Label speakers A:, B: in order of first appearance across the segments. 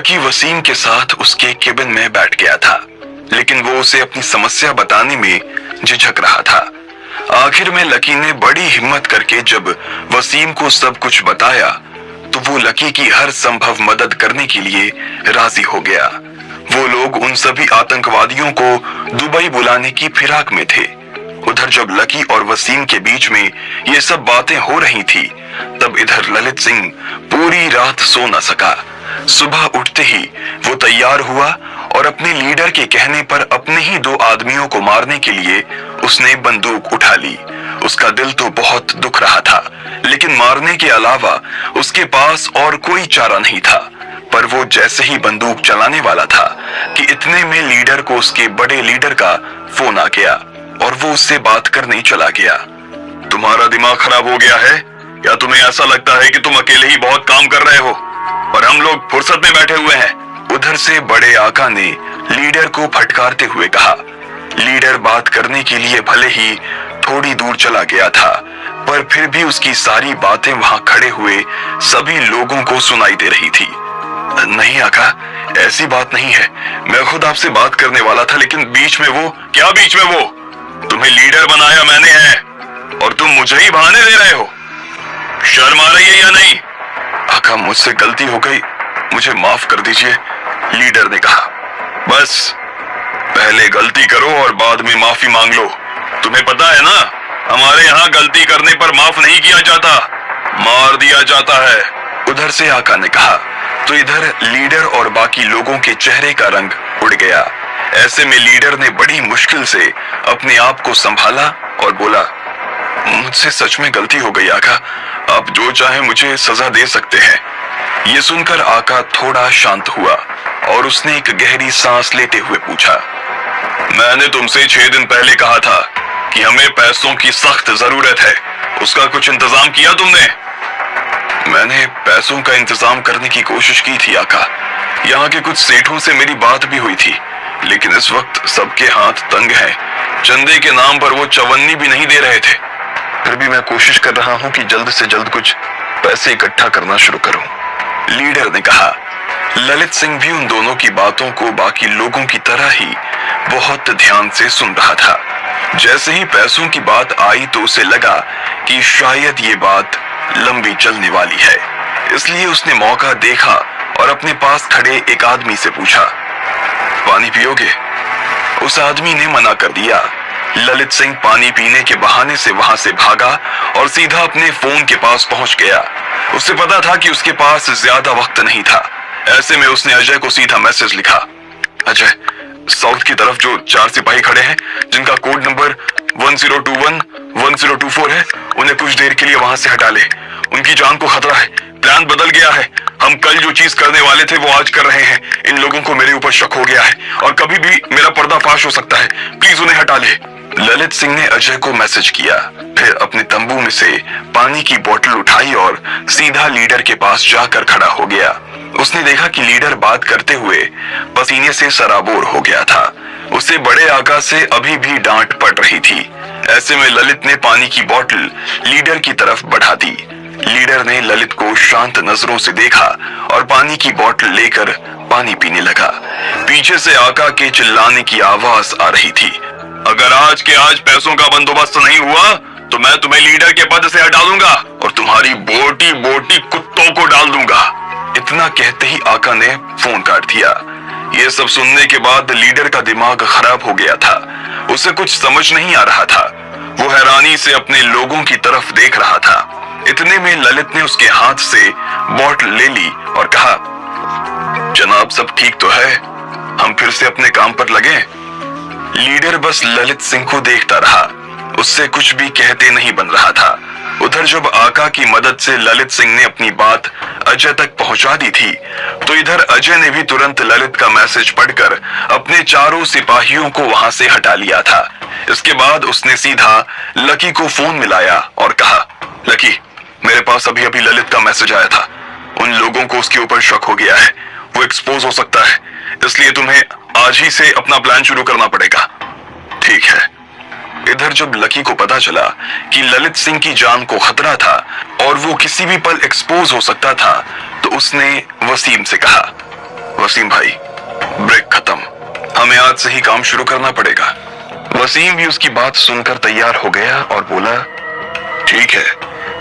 A: Lucky Wasim के साथ उसके केबिन में बैठ गया था, लेकिन वो उसे अपनी समस्या बताने में झिझक रहा था। आखिर में लकी ने बड़ी हिम्मत करके जब वसीम को सब कुछ बताया तो वो लकी की हर संभव मदद करने के लिए राजी हो गया। वो लोग उन सभी आतंकवादियों को दुबई बुलाने की फिराक में थे। उधर जब लकी और वसीम के बीच में ये सब बातें हो रही थी, तब इधर ललित सिंह पूरी रात सो न सका। सुबह उठते ही वो तैयार हुआ और अपने लीडर के कहने पर अपने ही 2 आदमियों को मारने के लिए उसने बंदूक उठा ली। उसका दिल तो बहुत दुख रहा था, लेकिन मारने के अलावा उसके पास और कोई चारा नहीं था। पर वो जैसे ही बंदूक चलाने वाला था कि इतने में लीडर को उसके बड़े लीडर का फोन आ गया और वो उससे बात करने चला गया। तुम्हारा दिमाग खराब हो गया है या तुम्हें ऐसा लगता है कि तुम अकेले ही बहुत काम कर रहे हो और हम लोग फुर्सत में बैठे हुए हैं? उधर से बड़े आका ने लीडर को फटकारते हुए कहा। लीडर बात करने के लिए भले ही थोड़ी दूर चला गया था, पर फिर भी उसकी सारी बातें वहां खड़े हुए सभी लोगों को सुनाई दे रही थी। नहीं आका, ऐसी बात नहीं है, मैं खुद आपसे बात करने वाला था, लेकिन बीच में वो। क्या बीच में वो? तुम्हें लीडर बनाया मैंने है और तुम मुझे ही बहाने दे रहे हो। शर्म आ रही है या नहीं? आका, मुझसे गलती हो गई, मुझे माफ कर दीजिए, लीडर ने कहा। बस पहले गलती करो और बाद में माफी मांग लो। तुम्हें पता है ना, हमारे यहाँ गलती करने पर माफ नहीं किया जाता, मार दिया जाता है। उधर से आका ने कहा तो इधर लीडर और बाकी लोगों के चेहरे का रंग उड़ गया। ऐसे में लीडर ने बड़ी मुश्किल से अपने आप को संभाला और बोला, मुझसे सच में गलती हो गई आका, आप जो चाहे मुझे सजा दे सकते हैं। ये सुनकर आका थोड़ा शांत हुआ और उसने एक गहरी सांस लेते हुए पूछा, मैंने तुमसे 6 दिन पहले कहा था कि हमें पैसों की सख्त जरूरत है, उसका कुछ इंतजाम किया तुमने? मैंने पैसों का इंतजाम करने की कोशिश की थी आका, यहाँ के कुछ सेठों से मेरी बात भी हुई थी, लेकिन इस वक्त सबके हाथ तंग हैं। चंदे के नाम पर वो चवन्नी भी नहीं दे रहे थे। फिर भी मैं कोशिश कर रहा हूँ कि जल्द से जल्द कुछ पैसे इकट्ठा करना शुरू करूँ, लीडर ने कहा। ललित सिंह भी उन दोनों की बातों को बाकी लोगों की तरह ही बहुत ध्यान से सुन रहा था। जैसे ही पैसों की बात आई तो उसे लगा कि शायद ये बात लंबी चलने वाली है, इसलिए उसने मौका देखा और अपने पास खड़े एक आदमी से पूछा, पानी पियोगे? उस आदमी ने मना कर दिया। ललित सिंह पानी पीने के बहाने से वहां से भागा और सीधा अपने फोन के पास पहुंच गया। उसे पता था कि उसके पास ज्यादा वक्त नहीं था। ऐसे में उसने अजय को सीधा मैसेज लिखा, अजय, साउथ की तरफ जो 4 सिपाही खड़े हैं जिनका कोड नंबर 1021 1024 है, उन्हें कुछ देर के लिए वहां से हटा ले। उनकी जान को खतरा है, प्लान बदल गया है, हम कल जो चीज करने वाले थे वो आज कर रहे हैं। इन लोगों को मेरे ऊपर शक हो गया है और कभी भी मेरा पर्दाफाश हो सकता है, प्लीज उन्हें हटा ले। ललित सिंह ने अजय को मैसेज किया, फिर अपने तंबू में से पानी की बोतल उठाई और सीधा लीडर के पास जाकर खड़ा हो गया। उसने देखा कि लीडर बात करते हुए पसीने से सराबोर हो गया था। उसे बड़े आका से अभी भी डांट पड़ रही थी। ऐसे में ललित ने पानी की बोतल लीडर की तरफ बढ़ा दी। लीडर ने ललित को शांत नजरों से देखा और पानी की बोतल लेकर पानी पीने लगा। पीछे से आका के चिल्लाने की आवाज आ रही थी, अगर आज के आज पैसों का बंदोबस्त नहीं हुआ तो मैं तुम्हें लीडर के पद से हटा दूंगा और तुम्हारी बोटी बोटी कुत्तों को डाल दूंगा। इतना कहते ही आका ने फोन काट दिया। ये सब सुनने के बाद लीडर का दिमाग खराब हो गया था। उसे कुछ समझ नहीं आ रहा था। वो हैरानी से अपने लोगों की तरफ देख रहा था। इतने में ललित ने उसके हाथ से बोतल ले ली और कहा, जनाब सब ठीक तो है, हम फिर से अपने काम पर लगे। लीडर बस ललित सिंह को देखता रहा, उससे कुछ भी कहते नहीं बन रहा था। उधर जब आका की मदद से ललित सिंह ने अपनी बात अजय तक पहुंचा दी थी, तो इधर अजय ने भी तुरंत ललित का मैसेज पढ़कर अपने चारों सिपाहियों को वहां से हटा लिया था। इसके बाद उसने सीधा लकी को फोन मिलाया और कहा, लकी, मेरे पास अभी अभी ललित का मैसेज आया था। उन लोगों को उसके ऊपर शक हो गया है, वो एक्सपोज हो सकता है, इसलिए तुम्हें आज ही से अपना प्लान शुरू करना पड़ेगा। ठीक है। इधर जब लकी को पता चला कि ललित सिंह की जान को खतरा था और वो किसी भी पल एक्सपोज हो सकता था, तो उसने वसीम से कहा, वसीम भाई, ब्रेक खत्म, हमें आज से ही काम शुरू करना पड़ेगा। वसीम भी उसकी बात सुनकर तैयार हो गया और बोला, ठीक है,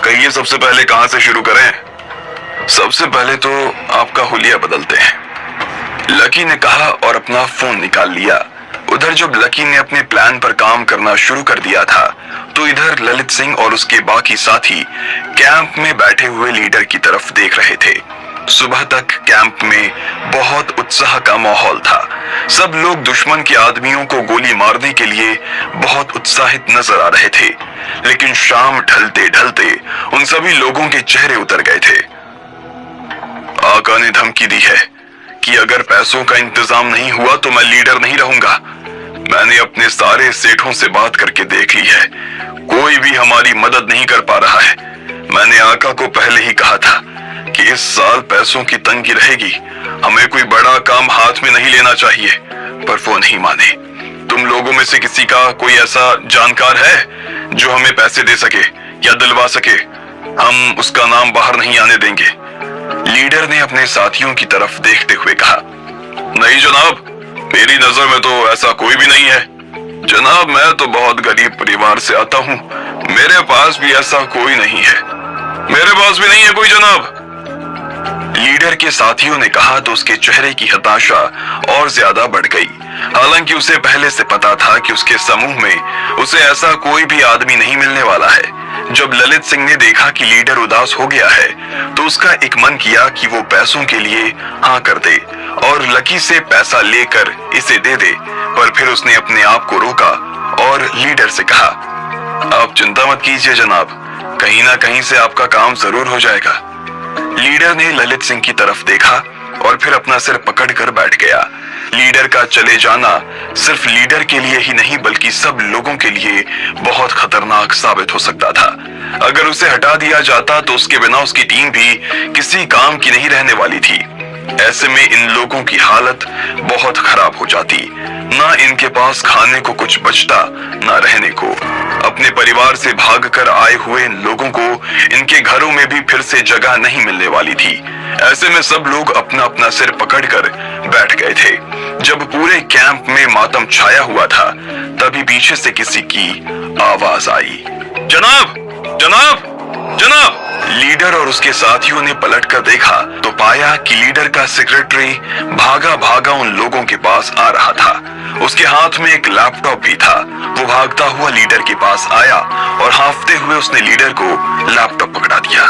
A: कहिए सबसे पहले कहां से शुरू करें? सबसे पहले तो आपका हुलिया बदलते हैं, लकी ने कहा और अपना फोन निकाल लिया। उधर जब लकी ने अपने प्लान पर काम करना शुरू कर दिया था तो इधर ललित सिंह और उसके बाकी साथी कैंप में बैठे हुए लीडर की तरफ देख रहे थे। सुबह तक कैंप में बहुत उत्साह का माहौल था। सब लोग दुश्मन के आदमियों को गोली मारने के लिए बहुत उत्साहित नजर आ रहे थे, लेकिन शाम ढलते ढलते उन सभी लोगों के चेहरे उतर गए थे। आका ने धमकी दी है कि अगर पैसों का इंतजाम नहीं हुआ तो मैं लीडर नहीं रहूंगा। मैंने अपने सारे सेठों से बात करके देख ली है, कोई भी हमारी मदद नहीं कर पा रहा है। मैंने आका को पहले ही कहा था कि इस साल पैसों की तंगी रहेगी, हमें कोई बड़ा काम हाथ में नहीं लेना चाहिए, पर वो नहीं माने। तुम लोगों में से किसी का कोई ऐसा जानकार है जो हमें पैसे दे सके या दिलवा सके? हम उसका नाम बाहर नहीं आने देंगे। लीडर ने अपने साथियों की तरफ देखते हुए कहा, नहीं जनाब, मेरी नजर में तो ऐसा कोई भी नहीं है। जनाब, मैं तो बहुत गरीब परिवार से आता हूँ, मेरे पास भी ऐसा कोई नहीं है। मेरे पास भी नहीं है कोई जनाब। लीडर के साथियों ने कहा तो उसके चेहरे की हताशा और ज्यादा बढ़ गई। हालांकि उसे पहले से पता था कि उसके समूह में उसे ऐसा कोई भी आदमी नहीं मिलने वाला है। जब ललित सिंह ने देखा कि लीडर उदास हो गया है तो उसका एक मन किया कि वो पैसों के लिए हाँ कर दे और लकी से पैसा लेकर इसे दे दे, पर फिर उसने अपने आप को रोका और लीडर से कहा, आप चिंता मत कीजिए जनाब, कहीं ना कहीं से आपका काम जरूर हो जाएगा। लीडर ने ललित सिंह की तरफ देखा और फिर अपना सिर पकड़कर बैठ गया। लीडर का चले जाना सिर्फ लीडर के लिए ही नहीं बल्कि सब लोगों के लिए बहुत खतरनाक साबित हो सकता था। अगर उसे हटा दिया जाता तो उसके बिना उसकी टीम भी किसी काम की नहीं रहने वाली थी। ऐसे में इन लोगों की हालत बहुत खराब हो जाती, ना इनके पास खाने को कुछ बचता ना रहने को। अपने परिवार से भागकर आए हुए इन लोगों को इनके घरों में भी फिर से जगह नहीं मिलने वाली थी। ऐसे में सब लोग अपना अपना सिर पकड़कर बैठ गए थे। जब पूरे कैंप में मातम छाया हुआ था तभी पीछे से किसी की आवाज आई, जनाब, जनाब, जनाब। लीडर और उसके साथियों ने पलटकर देखा तो पाया कि लीडर का सेक्रेटरी भागा भागा उन लोगों के पास आ रहा था। उसके हाथ में एक लैपटॉप भी था। वो भागता हुआ लीडर के पास आया और हांफते हुए उसने लीडर को लैपटॉप पकड़ा दिया।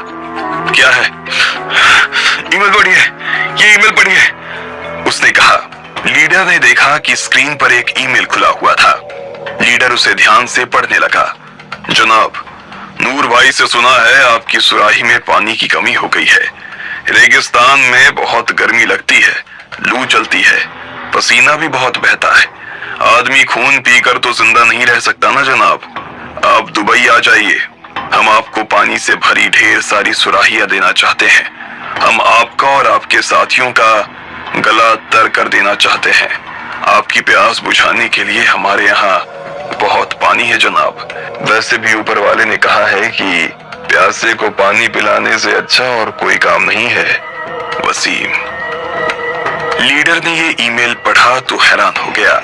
A: क्या है? ईमेल पढ़िए, ये ईमेल पढ़िए, उसने कहा। लीडर ने देखा कि स्क्रीन पर एक ईमेल खुला हुआ था। लीडर उसे ध्यान से पढ़ने लगा। जनाब, नूर भाई से सुना है आपकी सुराही में पानी की कमी हो गई है। रेगिस्तान में बहुत गर्मी लगती है, लू चलती है, पसीना भी बहुत बहता है। आदमी खून पीकर तो जिंदा नहीं रह सकता ना जनाब। आप दुबई आ जाइए, हम आपको पानी से भरी ढेर सारी सुराहियां देना चाहते हैं। हम आपका और आपके साथियों का गला तर कर देना चाहते हैं। आपकी प्यास बुझाने के लिए हमारे यहाँ बहुत पानी है जनाब। वैसे भी ऊपर वाले ने कहा है कि प्यासे को पानी पिलाने से अच्छा और कोई काम नहीं है। वसीम। लीडर ने ये ईमेल पढ़ा तो हैरान हो गया।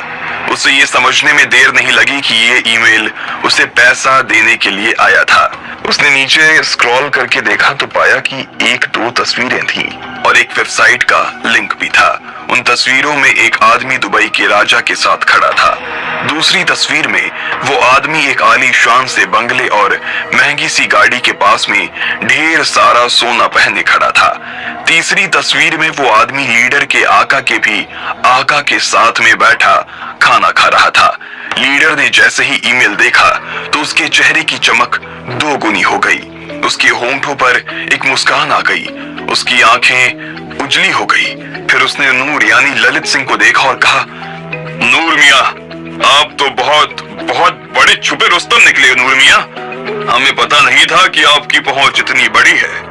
A: उसे ये समझने में देर नहीं लगी कि ये ईमेल उसे पैसा देने के लिए आया था। उसने नीचे स्क्रॉल करके देखा तो पाया कि 1-2 तस्वीरें थीं और एक वेबसाइट का लिंक भी था। उन तस्वीरों में एक आदमी दुबई के राजा के साथ खड़ा था। दूसरी तस्वीर में वो आदमी एक आलीशान से बंगले और महंगी सी गाड़ी के पास में ढेर सारा सोना पहने खड़ा था। तीसरी तस्वीर में वो आदमी लीडर के आका के साथ में बैठा खाना खा रहा था। लीडर ने जैसे ही ईमेल देखा तो उसके चेहरे की चमक 2 गुनी हो गई। उसके होंठों पर एक मुस्कान आ गई, उसकी आंखें उजली हो गई। फिर उसने नूर यानी ललित सिंह को देखा और कहा, नूर मियां, आप तो बहुत बहुत बड़े छुपे रुस्तम निकले नूर मियां। हमें पता नहीं था कि आपकी पहुंच इतनी बड़ी है।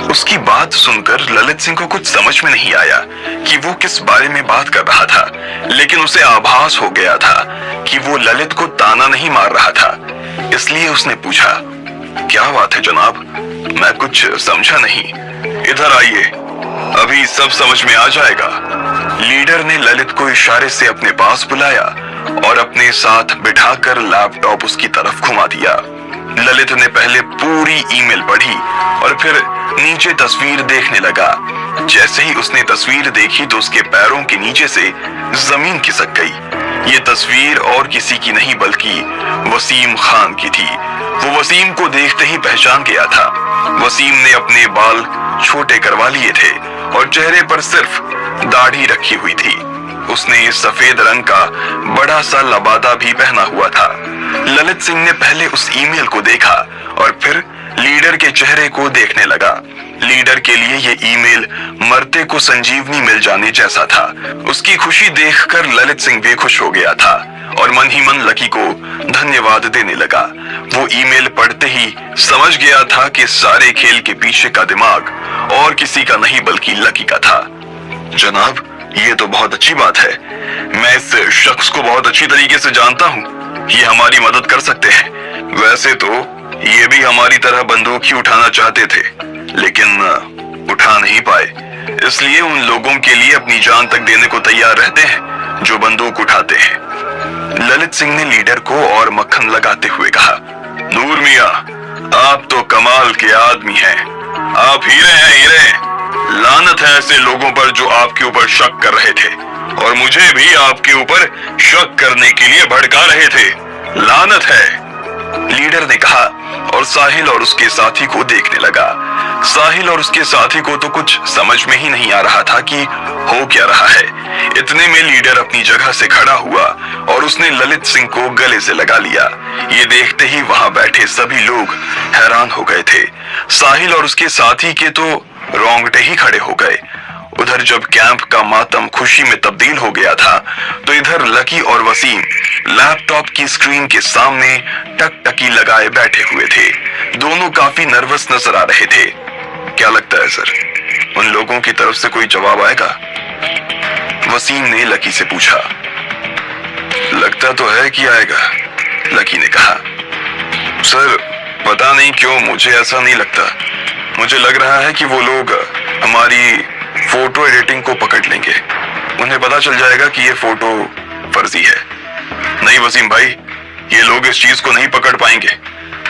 A: उसकी बात सुनकर ललित सिंह को कुछ समझ में नहीं आया कि वो किस बारे में बात कर रहा था, लेकिन उसे आभास हो गया था कि वो ललित को ताना नहीं मार रहा था। इसलिए उसने पूछा, क्या बात है जनाब? मैं कुछ समझा नहीं। इधर आइए, अभी सब समझ में आ जाएगा। लीडर ने ललित को इशारे से अपने पास बुलाया और अपने साथ बिठाकर लैपटॉप उसकी तरफ घुमा दिया। ललित ने पहले पूरी ईमेल पढ़ी और फिर नीचे तस्वीर देखने लगा। जैसे ही उसने तस्वीर देखी तो उसके पैरों के नीचे से जमीन खिसक गई। ये तस्वीर और किसी की नहीं बल्कि वसीम खान की थी। वो वसीम को देखते ही पहचान गया था। वसीम ने अपने बाल छोटे करवा लिए थे और चेहरे पर सिर्फ दाढ़ी रखी हुई थी। उसने सफेद रंग का बड़ा सा लबादा भी पहना हुआ था। ललित सिंह ने पहले उस ईमेल को देखा और फिर लीडर के चेहरे को देखने लगा। लीडर के लिए ये ईमेल मरते को संजीवनी मिल जाने जैसा था। उसकी खुशी देखकर ललित सिंह बेखुश हो गया था और मन ही मन लकी को धन्यवाद देने लगा। वो ईमेल पढ़ते ही समझ गया था कि सारे खेल के पीछे का दिमाग और किसी का नहीं बल्कि लकी का था। जनाब, ये तो बहुत अच्छी बात है। मैं इस शख्स को बहुत अच्छी तरीके से जानता हूँ। ये हमारी मदद कर सकते हैं। वैसे तो ये भी हमारी तरह बंदूक ही उठाना चाहते थे, लेकिन उठा नहीं पाए। इसलिए उन लोगों के लिए अपनी जान तक देने को तैयार रहते हैं जो बंदूक उठाते हैं। ललित सिंह ने लीडर को और मक्खन लगाते हुए कहा, नूर मियां, आप तो कमाल के आदमी हैं। आप हीरे हैं, हीरे। लानत है ऐसे लोगों पर जो आपके ऊपर शक कर रहे थे और मुझे भी आपके ऊपर शक करने के लिए भड़का रहे थे। लानत है, लीडर ने कहा और साहिल और उसके साथी को देखने लगा। साहिल और उसके साथी को तो कुछ समझ में ही नहीं आ रहा था कि हो क्या रहा है। इतने में लीडर अपनी जगह से खड़ा हुआ और उसने ललित सिंह को गले से लगा लिया। ये देखते ही वहां बैठे सभी लोग हैरान हो गए थे। साहिल और उसके साथी के तो रोंगटे ही खड़े हो गए। उधर जब कैंप का मातम खुशी में तब्दील हो गया था तो इधर लकी और वसीम लैपटॉप की स्क्रीन के सामने टकटकी लगाए बैठे हुए थे। दोनों काफी नर्वस नजर आ रहे थे। क्या लगता है सर, उन लोगों की तरफ से कोई जवाब आएगा? वसीम ने लकी से पूछा। लगता तो है कि आएगा, लकी ने कहा। सर, पता नहीं क्यों मुझे ऐसा नहीं लगता। मुझे लग रहा है कि वो लोग हमारी फोटो एडिटिंग को पकड़ लेंगे। उन्हें पता चल जाएगा कि ये फोटो फर्जी है। नहीं वसीम भाई, ये लोग इस चीज को नहीं पकड़ पाएंगे।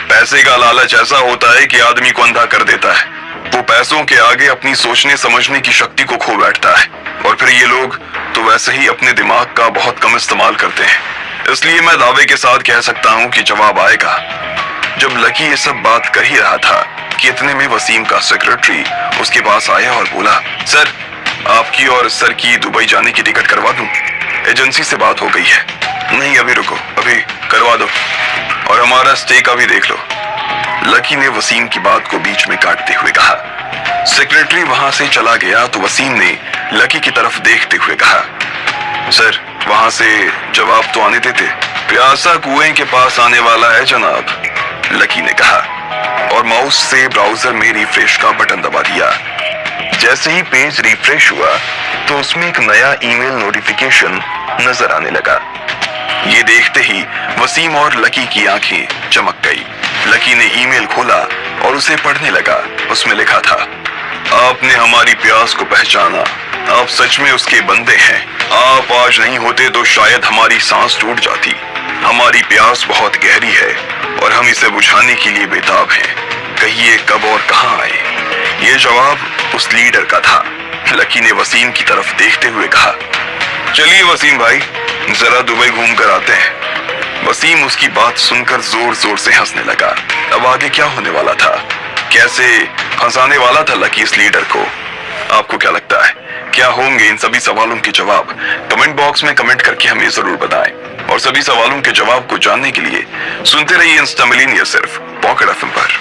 A: पैसे का लालच ऐसा होता है कि आदमी को अंधा कर देता है। वो पैसों के आगे अपनी सोचने समझने की शक्ति को खो बैठता है और फिर ये लोग तो वैसे ही अपने दिमाग का बहुत कम इस्तेमाल करते हैं। इसलिए मैं दावे के साथ कह सकता हूँ कि जवाब आएगा। जब लकी ये सब बात कर ही रहा था कि इतने में वसीम का सेक्रेटरी उसके पास आया और बोला, सर, आपकी और सर की दुबई जाने की टिकट करवा दूं? एजेंसी से बात हो गई है। नहीं, अभी रुको, अभी करवा दो और हमारा स्टे का भी देख लो, लकी ने वसीम की बात को बीच में काटते हुए कहा। सेक्रेटरी वहां से चला गया तो वसीम ने लकी की तरफ देखते हुए कहा, सर, वहां से जवाब तो आने देते। प्यासा कुएं के पास आने वाला है जनाब, लकी ने कहा और माउस से ब्राउजर में रिफ्रेश का बटन दबा दिया। जैसे ही पेज रिफ्रेश हुआ तो उसमें एक नया ईमेल नोटिफिकेशन नजर आने लगा। ये देखते ही वसीम और लकी की आंखें चमक गई। लकी ने ईमेल खोला और उसे पढ़ने लगा। उसमें लिखा था, आपने हमारी प्यास को पहचाना। आप सच में उसके बंदे हैं। आप आज नहीं होते तो शायद हमारी सांस टूट जाती। हमारी प्यास बहुत गहरी है और हम इसे बुझाने के लिए बेताब हैं। कहिए कब और कहां आए? ये जवाब उस लीडर का था। लकी ने वसीम की तरफ देखते हुए कहा, चलिए वसीम भाई, जरा दुबई घूम कर आते हैं। वसीम उसकी बात सुनकर जोर जोर से हंसने लगा। अब आगे क्या होने वाला था? कैसे फंसाने वाला था लकी इस लीडर को? आपको क्या लगता है, क्या होंगे इन सभी सवालों के जवाब? कमेंट बॉक्स में कमेंट करके हमें जरूर बताएं और सभी सवालों के जवाब को जानने के लिए सुनते रहिए इंस्टा मिलेनिया सिर्फ पॉकेट एफएम पर।